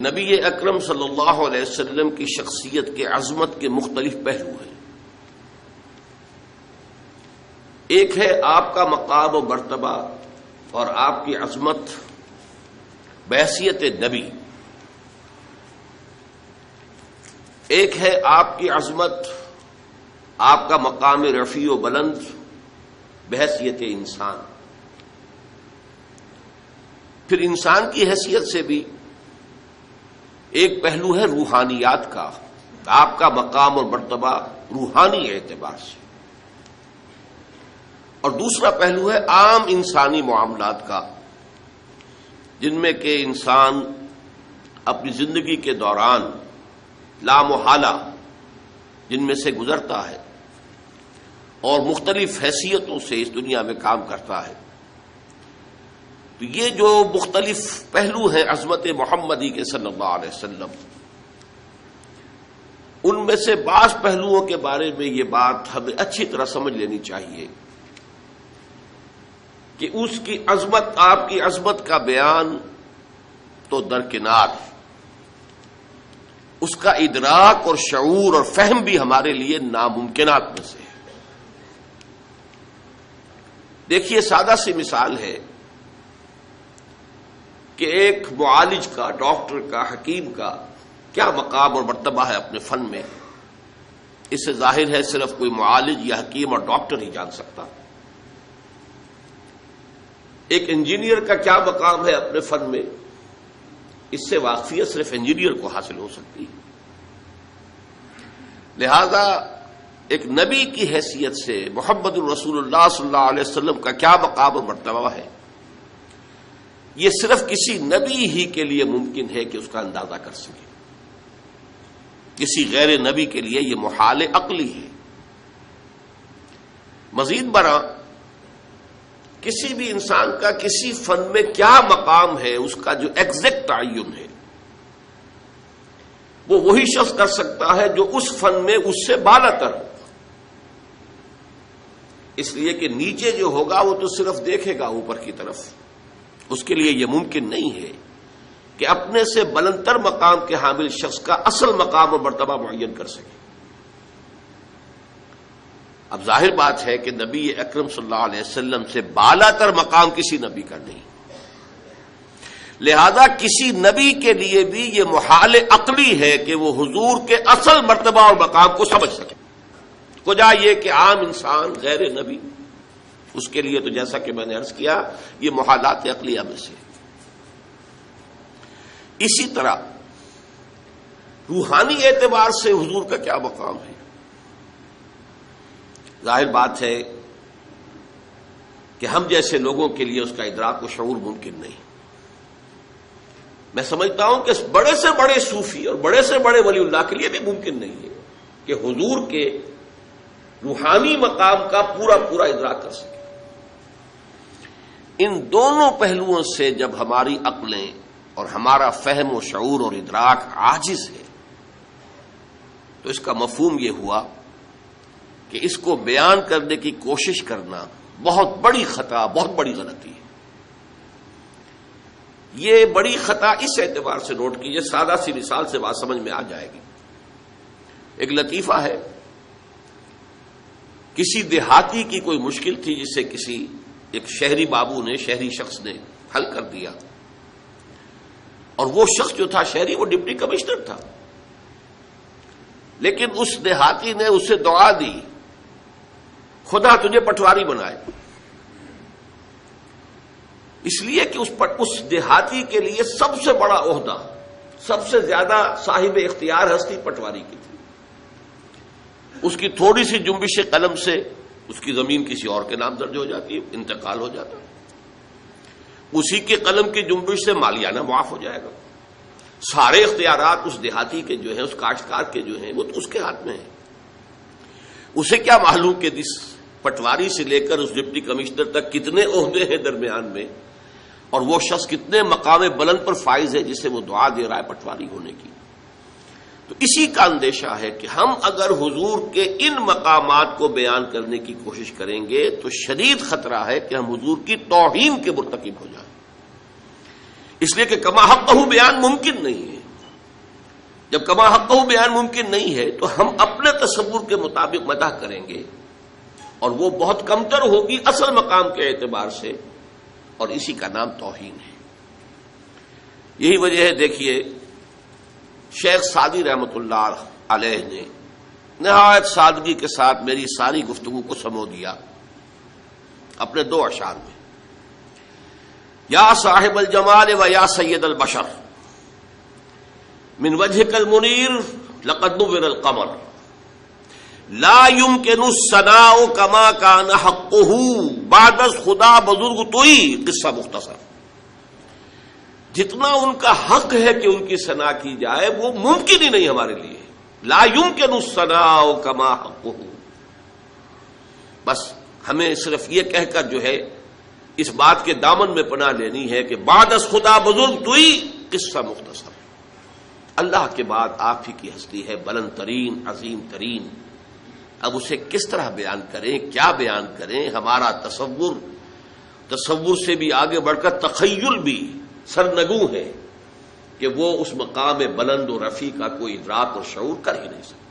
نبی اکرم صلی اللہ علیہ وسلم کی شخصیت کے عظمت کے مختلف پہلو ہیں۔ ایک ہے آپ کا مقام و مرتبہ اور آپ کی عظمت بحیثیت نبی، ایک ہے آپ کی عظمت، آپ کا مقام رفیع و بلند بحیثیت انسان۔ پھر انسان کی حیثیت سے بھی ایک پہلو ہے روحانیات کا، آپ کا مقام اور مرتبہ روحانی اعتبار سے، اور دوسرا پہلو ہے عام انسانی معاملات کا، جن میں کہ انسان اپنی زندگی کے دوران لامحالہ جن میں سے گزرتا ہے اور مختلف حیثیتوں سے اس دنیا میں کام کرتا ہے۔ تو یہ جو مختلف پہلو ہیں عظمت محمدی کے صلی اللہ علیہ وسلم، ان میں سے بعض پہلوؤں کے بارے میں یہ بات ہمیں اچھی طرح سمجھ لینی چاہیے کہ اس کی عظمت، آپ کی عظمت کا بیان تو درکنار، اس کا ادراک اور شعور اور فہم بھی ہمارے لیے ناممکنات میں سے ہے۔ دیکھیے، سادہ سی مثال ہے کہ ایک معالج کا، ڈاکٹر کا، حکیم کا کیا مقام اور مرتبہ ہے اپنے فن میں، اس سے ظاہر ہے صرف کوئی معالج یا حکیم اور ڈاکٹر ہی جان سکتا۔ ایک انجینئر کا کیا مقام ہے اپنے فن میں، اس سے واقفیت صرف انجینئر کو حاصل ہو سکتی ہے۔ لہذا ایک نبی کی حیثیت سے محمد الرسول اللہ صلی اللہ علیہ وسلم کا کیا مقام اور مرتبہ ہے، یہ صرف کسی نبی ہی کے لیے ممکن ہے کہ اس کا اندازہ کر سکے۔ کسی غیر نبی کے لیے یہ محال عقلی ہے۔ مزید برآں کسی بھی انسان کا کسی فن میں کیا مقام ہے، اس کا جو ایگزیکٹ تعین ہے، وہ وہی شخص کر سکتا ہے جو اس فن میں اس سے بالاتر ہو۔ اس لیے کہ نیچے جو ہوگا وہ تو صرف دیکھے گا اوپر کی طرف، اس کے لیے یہ ممکن نہیں ہے کہ اپنے سے بلندتر مقام کے حامل شخص کا اصل مقام اور مرتبہ معین کر سکے۔ اب ظاہر بات ہے کہ نبی اکرم صلی اللہ علیہ وسلم سے بالاتر مقام کسی نبی کا نہیں، لہذا کسی نبی کے لیے بھی یہ محال عقلی ہے کہ وہ حضور کے اصل مرتبہ اور مقام کو سمجھ سکے۔ کجا یہ کہ عام انسان غیر نبی، اس کے لیے تو جیسا کہ میں نے عرض کیا یہ محالات عقلیہ میں سے۔ اسی طرح روحانی اعتبار سے حضور کا کیا مقام ہے، ظاہر بات ہے کہ ہم جیسے لوگوں کے لیے اس کا ادراک و شعور ممکن نہیں۔ میں سمجھتا ہوں کہ بڑے سے بڑے صوفی اور بڑے سے بڑے ولی اللہ کے لیے بھی ممکن نہیں ہے کہ حضور کے روحانی مقام کا پورا ادراک کر سکے۔ ان دونوں پہلوؤں سے جب ہماری عقلیں اور ہمارا فہم و شعور اور ادراک عاجز ہے تو اس کا مفہوم یہ ہوا کہ اس کو بیان کرنے کی کوشش کرنا بہت بڑی خطا، بہت بڑی غلطی ہے۔ یہ بڑی خطا اس اعتبار سے نوٹ کیجئے، سادہ سی مثال سے بات سمجھ میں آ جائے گی۔ ایک لطیفہ ہے، کسی دیہاتی کی کوئی مشکل تھی جسے کسی ایک شہری بابو نے، شہری شخص نے حل کر دیا، اور وہ شخص جو تھا شہری، وہ ڈپٹی کمشنر تھا، لیکن اس دیہاتی نے اسے دعا دی، خدا تجھے پٹواری بنائے، اس لیے کہ اس دیہاتی کے لیے سب سے بڑا عہدہ، سب سے زیادہ صاحب اختیار ہستی پٹواری کی تھی۔ اس کی تھوڑی سی جنبش قلم سے اس کی زمین کسی اور کے نام درج ہو جاتی ہے، انتقال ہو جاتا، اسی کے قلم کی جنبش سے مالیانہ معاف ہو جائے گا۔ سارے اختیارات اس دیہاتی کے جو ہیں، اس کاشتکار کے جو ہیں، وہ تو اس کے ہاتھ میں ہیں۔ اسے کیا معلوم کہ اس پٹواری سے لے کر اس ڈپٹی کمشنر تک کتنے عہدے ہیں درمیان میں، اور وہ شخص کتنے مقام بلند پر فائز ہے جسے وہ دعا دے رہا ہے پٹواری ہونے کی۔ تو اسی کا اندیشہ ہے کہ ہم اگر حضور کے ان مقامات کو بیان کرنے کی کوشش کریں گے تو شدید خطرہ ہے کہ ہم حضور کی توہین کے مرتکب ہو جائیں، اس لیے کہ کما حقہ بیان ممکن نہیں ہے۔ جب کما حقہ بیان ممکن نہیں ہے تو ہم اپنے تصور کے مطابق مدح کریں گے، اور وہ بہت کمتر ہوگی اصل مقام کے اعتبار سے، اور اسی کا نام توہین ہے۔ یہی وجہ ہے، دیکھیے شیخ سعدی رحمۃ اللہ علیہ نے نہایت سادگی کے ساتھ میری ساری گفتگو کو سمو دیا اپنے 2 اشعار میں، یا صاحب الجمال و یا سید البشر من وجهك المنیر لقد نور القمر لا يمكن الثناء كما كان حقه بعد از خدا بزرگ توئی، قصہ مختصر۔ جتنا ان کا حق ہے کہ ان کی ثنا کی جائے وہ ممکن ہی نہیں ہمارے لیے، لا يمكن الثناء كما حقه۔ بس ہمیں صرف یہ کہہ کر جو ہے اس بات کے دامن میں پناہ لینی ہے کہ بعد از خدا بزرگ توئی، قصہ مختصر۔ اللہ کے بعد آپ ہی کی ہستی ہے بلند ترین، عظیم ترین۔ اب اسے کس طرح بیان کریں، کیا بیان کریں؟ ہمارا تصور سے بھی آگے بڑھ کر تخیل بھی سرنگوں ہے کہ وہ اس مقام بلند و رفیع کا کوئی ادراک اور شعور کر ہی نہیں سکتا۔